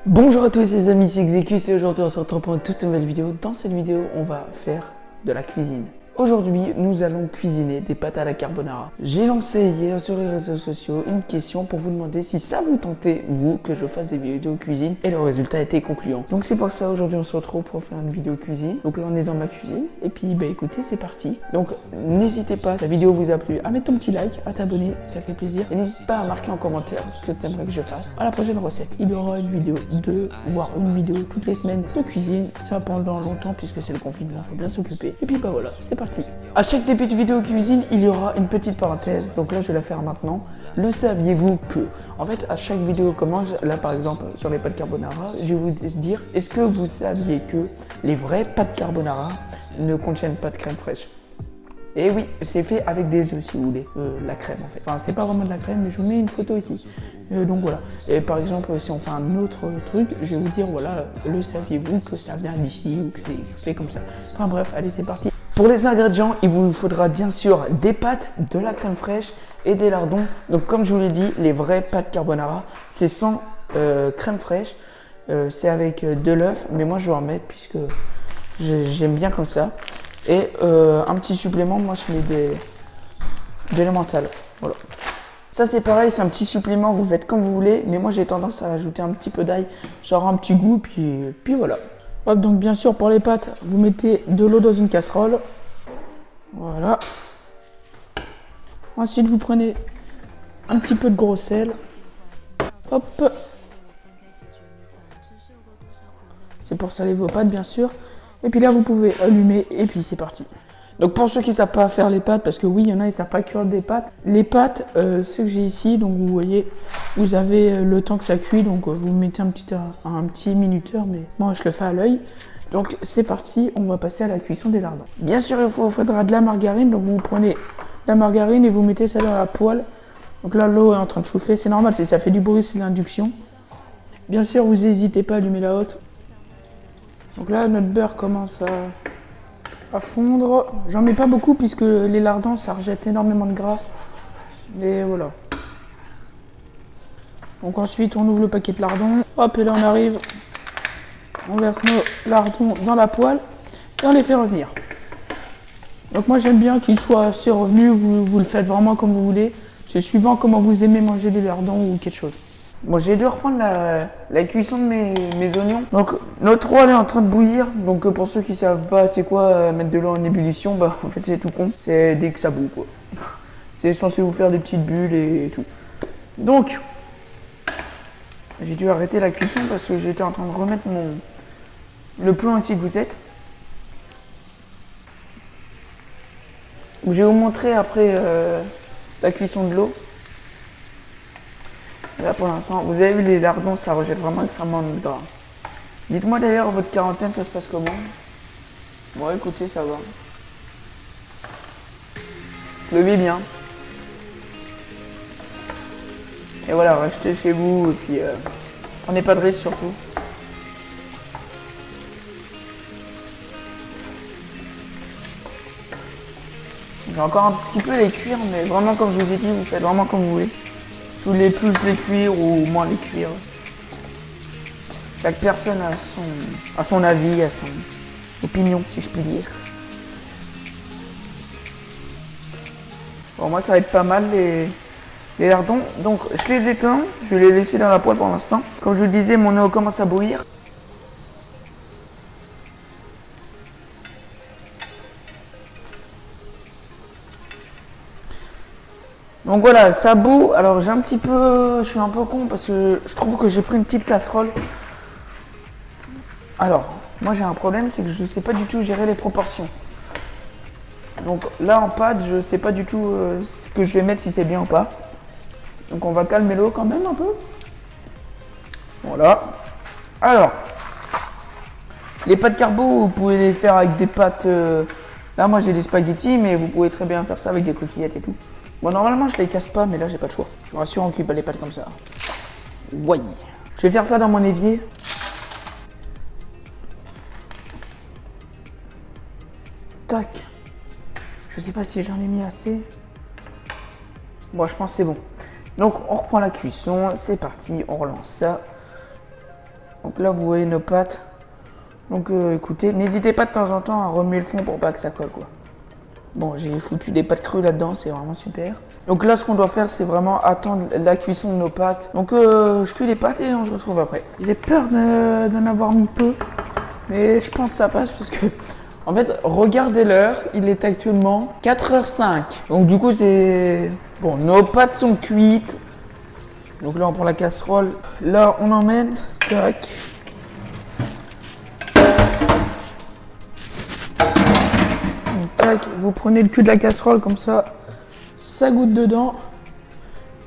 Bonjour à tous les amis, c'est Execus et aujourd'hui on se retrouve pour une toute nouvelle vidéo. Dans cette vidéo, on va faire de la cuisine. Aujourd'hui, nous allons cuisiner des pâtes à la carbonara. J'ai lancé hier sur les réseaux sociaux une question pour vous demander si ça vous tentait, vous, que je fasse des vidéos cuisine, et le résultat était concluant. Donc c'est pour ça aujourd'hui on se retrouve pour faire une vidéo cuisine. Donc là on est dans ma cuisine et puis bah écoutez, c'est parti. Donc n'hésitez pas, si la vidéo vous a plu, à mettre ton petit like, à t'abonner, ça fait plaisir. Et n'hésite pas à marquer en commentaire ce que tu aimerais que je fasse à la prochaine recette. Il y aura une vidéo, voire une vidéo toutes les semaines de cuisine, ça pendant longtemps puisque c'est le confinement, faut bien s'occuper. Et puis bah voilà, c'est parti. À chaque début de vidéo cuisine, il y aura une petite parenthèse, donc là je vais la faire maintenant. Le saviez-vous que, en fait, à chaque vidéo commence, là par exemple sur les pâtes carbonara, je vais vous dire, est-ce que vous saviez que les vraies pâtes carbonara ne contiennent pas de crème fraîche? Et oui, c'est fait avec des œufs si vous voulez, la crème en fait. Enfin, c'est pas vraiment de la crème, mais je vous mets une photo ici. Donc voilà. Et par exemple, si on fait un autre truc, je vais vous dire, voilà, le saviez-vous que ça vient d'ici ou que c'est fait comme ça. Enfin bref, allez, c'est parti. Pour les ingrédients, il vous faudra bien sûr des pâtes, de la crème fraîche et des lardons. Donc comme je vous l'ai dit, les vraies pâtes carbonara, c'est sans crème fraîche. C'est avec de l'œuf, mais moi je vais en mettre puisque j'aime bien comme ça. Et un petit supplément, moi je mets de l'emmental. Voilà. Ça c'est pareil, c'est un petit supplément, vous faites comme vous voulez, mais moi j'ai tendance à ajouter un petit peu d'ail, ça aura un petit goût, puis voilà. Hop, donc bien sûr pour les pâtes, vous mettez de l'eau dans une casserole. Voilà. Ensuite vous prenez un petit peu de gros sel. Hop. C'est pour saler vos pâtes bien sûr. Et puis là vous pouvez allumer et puis c'est parti. Donc pour ceux qui ne savent pas faire les pâtes, parce que oui il y en a ils ne savent pas cuire des pâtes. Les pâtes, ce que j'ai ici, donc vous voyez, vous avez le temps que ça cuit, donc vous mettez un petit minuteur, mais moi je le fais à l'œil. Donc c'est parti, on va passer à la cuisson des lardons. Bien sûr il vous faudra de la margarine, donc vous prenez la margarine et vous mettez ça dans la poêle. Donc là l'eau est en train de chauffer, c'est normal, si ça fait du bruit c'est l'induction. Bien sûr vous n'hésitez pas à allumer la haute. Donc là notre beurre commence à fondre. J'en mets pas beaucoup puisque les lardons ça rejette énormément de gras. Et voilà. Donc ensuite on ouvre le paquet de lardons. Hop, et là on arrive. On verse nos lardons dans la poêle et on les fait revenir. Donc moi j'aime bien qu'ils soient assez revenus. Vous le faites vraiment comme vous voulez. C'est suivant comment vous aimez manger des lardons ou quelque chose. Bon, j'ai dû reprendre la cuisson de mes oignons. Donc notre eau elle est en train de bouillir. Donc pour ceux qui savent pas c'est quoi mettre de l'eau en ébullition, bah en fait c'est tout con. C'est dès que ça bout quoi. C'est censé vous faire des petites bulles et tout. Donc j'ai dû arrêter la cuisson parce que j'étais en train de remettre le plan ici que vous êtes. Je vais vous montrer après la cuisson de l'eau. Là pour l'instant, vous avez vu les lardons, ça rejette vraiment extrêmement de gras. Dites-moi d'ailleurs, votre quarantaine, ça se passe comment? Bon écoutez, ça va. Je le vis bien. Et voilà, restez chez vous et puis prenez pas de risques surtout. Je vais encore un petit peu les cuire, mais vraiment comme je vous ai dit, vous faites vraiment comme vous voulez. Vous voulez plus les cuire ou moins les cuire. Chaque personne a son avis, a son opinion, si je puis dire. Bon, moi ça va être pas mal les lardons. Donc je les éteins, je vais les laisser dans la poêle pour l'instant. Comme je vous le disais, mon eau commence à bouillir. Donc voilà, ça bout. Alors je suis un peu con parce que je trouve que j'ai pris une petite casserole. Alors, moi j'ai un problème, c'est que je ne sais pas du tout gérer les proportions. Donc là en pâte, je ne sais pas du tout ce que je vais mettre, si c'est bien ou pas. Donc on va calmer l'eau quand même un peu. Voilà. Alors, les pâtes carbo, vous pouvez les faire avec des pâtes... Là moi j'ai des spaghettis, mais vous pouvez très bien faire ça avec des coquillettes et tout. Bon, normalement, je les casse pas, mais là, j'ai pas de choix. Je vous rassure, on cuit pas les pâtes comme ça. Ouais. Je vais faire ça dans mon évier. Tac. Je sais pas si j'en ai mis assez. Bon, je pense que c'est bon. Donc, on reprend la cuisson. C'est parti, on relance ça. Donc là, vous voyez nos pâtes. Donc écoutez, n'hésitez pas de temps en temps à remuer le fond pour pas que ça colle quoi. Bon, j'ai foutu des pâtes crues là-dedans, c'est vraiment super. Donc là, ce qu'on doit faire, c'est vraiment attendre la cuisson de nos pâtes. Donc je cuis les pâtes et on se retrouve après. J'ai peur d'en avoir mis peu, mais je pense que ça passe parce que... En fait, regardez l'heure, il est actuellement 4h05. Donc du coup, c'est... Bon, nos pâtes sont cuites. Donc là, on prend la casserole. Là, on emmène. Tac. Tac, vous prenez le cul de la casserole comme ça, ça goûte dedans.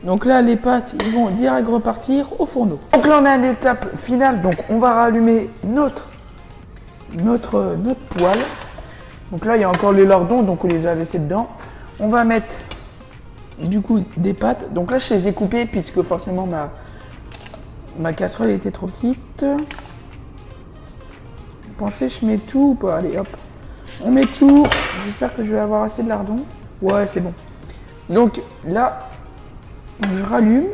Donc là, les pâtes, ils vont direct repartir au fourneau. Donc là, on a une étape finale. Donc on va rallumer notre poêle. Donc là, il y a encore les lardons, donc on les a laissés dedans. On va mettre du coup des pâtes. Donc là, je les ai coupées puisque forcément ma casserole était trop petite. Vous pensez que je mets tout ou pas? Allez, hop. On met tout. J'espère que je vais avoir assez de lardons. Ouais, c'est bon. Donc là, je rallume.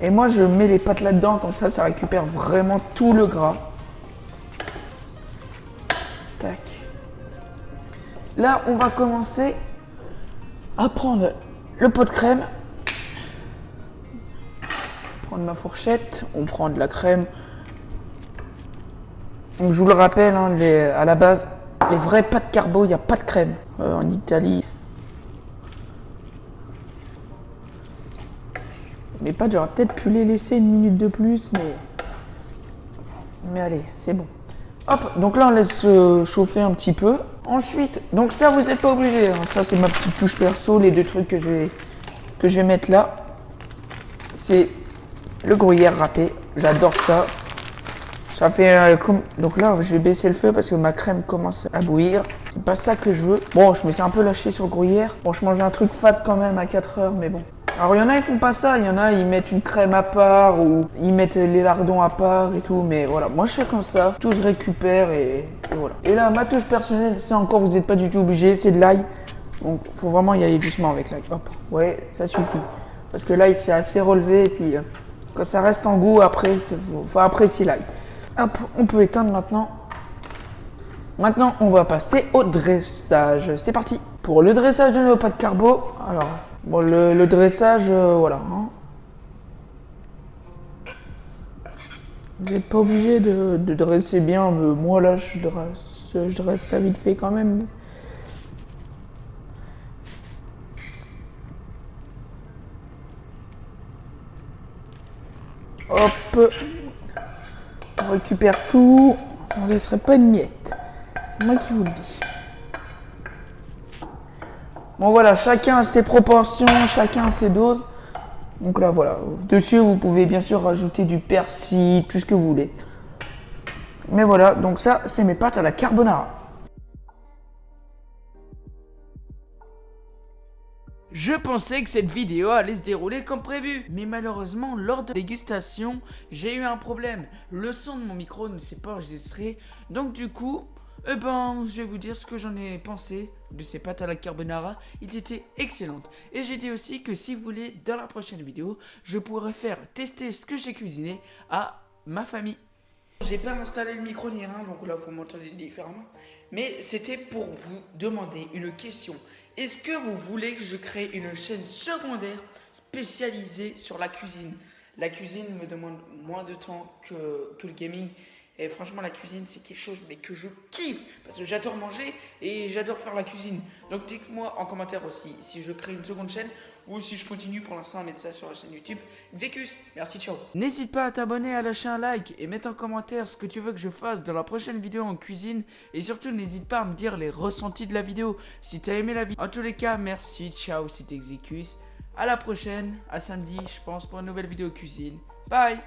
Et moi, je mets les pâtes là-dedans. Comme ça récupère vraiment tout le gras. Tac. Là, on va commencer à prendre le pot de crème. Prendre ma fourchette. On prend de la crème. Donc, je vous le rappelle, hein, à la base, les vraies pâtes carbo, il n'y a pas de crème. En Italie. Mes pâtes, j'aurais peut-être pu les laisser une minute de plus, mais allez, c'est bon. Hop, donc là, on laisse chauffer un petit peu. Ensuite, donc ça, vous n'êtes pas obligé. Hein. Ça, c'est ma petite touche perso. Les deux trucs que je vais mettre là, c'est le gruyère râpé. J'adore ça. Ça fait donc là, je vais baisser le feu parce que ma crème commence à bouillir. C'est pas ça que je veux. Bon, je me suis un peu lâché sur le gruyère. Bon, je mangeais un truc fat quand même à 4h, mais bon. Alors, il y en a, ils font pas ça. Il y en a, ils mettent une crème à part ou ils mettent les lardons à part et tout. Mais voilà, moi, je fais comme ça. Tout se récupère et voilà. Et là, ma touche personnelle, c'est encore, vous n'êtes pas du tout obligé. C'est de l'ail. Donc, faut vraiment y aller doucement avec l'ail. Hop, ouais, ça suffit. Parce que l'ail, c'est assez relevé. Et puis, quand ça reste en goût, après, faut apprécier l'ail. Hop, on peut éteindre maintenant. Maintenant, on va passer au dressage. C'est parti. Pour le dressage de nos pâtes carbo, alors, bon, le dressage, voilà. Hein. Vous n'êtes pas obligé de dresser bien, mais moi là, je dresse ça vite fait quand même. Hop. On récupère tout, on ne laisserait pas une miette. C'est moi qui vous le dis. Bon voilà, chacun a ses proportions, chacun a ses doses. Donc là voilà, dessus vous pouvez bien sûr rajouter du persil, tout ce que vous voulez. Mais voilà, donc ça c'est mes pâtes à la carbonara. Je pensais que cette vidéo allait se dérouler comme prévu, mais malheureusement lors de la dégustation, j'ai eu un problème. Le son de mon micro ne s'est pas enregistré, donc du coup, je vais vous dire ce que j'en ai pensé de ces pâtes à la carbonara. Ils étaient excellentes. Et j'ai dit aussi que si vous voulez, dans la prochaine vidéo, je pourrais faire tester ce que j'ai cuisiné à ma famille. J'ai pas installé le micro ni rien, donc là, il faut m'entendre différemment. Mais c'était pour vous demander une question. Est-ce que vous voulez que je crée une chaîne secondaire spécialisée sur la cuisine? La cuisine me demande moins de temps que le gaming. Et franchement, la cuisine, c'est quelque chose mais que je kiffe. Parce que j'adore manger et j'adore faire la cuisine. Donc dites-moi en commentaire aussi si je crée une seconde chaîne ou si je continue pour l'instant à mettre ça sur la chaîne YouTube. Xécus, merci, ciao. N'hésite pas à t'abonner, à lâcher un like et mettre en commentaire ce que tu veux que je fasse dans la prochaine vidéo en cuisine. Et surtout, n'hésite pas à me dire les ressentis de la vidéo si tu as aimé la vidéo. En tous les cas, merci, ciao, c'était Xécus. À la prochaine, à samedi, je pense, pour une nouvelle vidéo cuisine. Bye.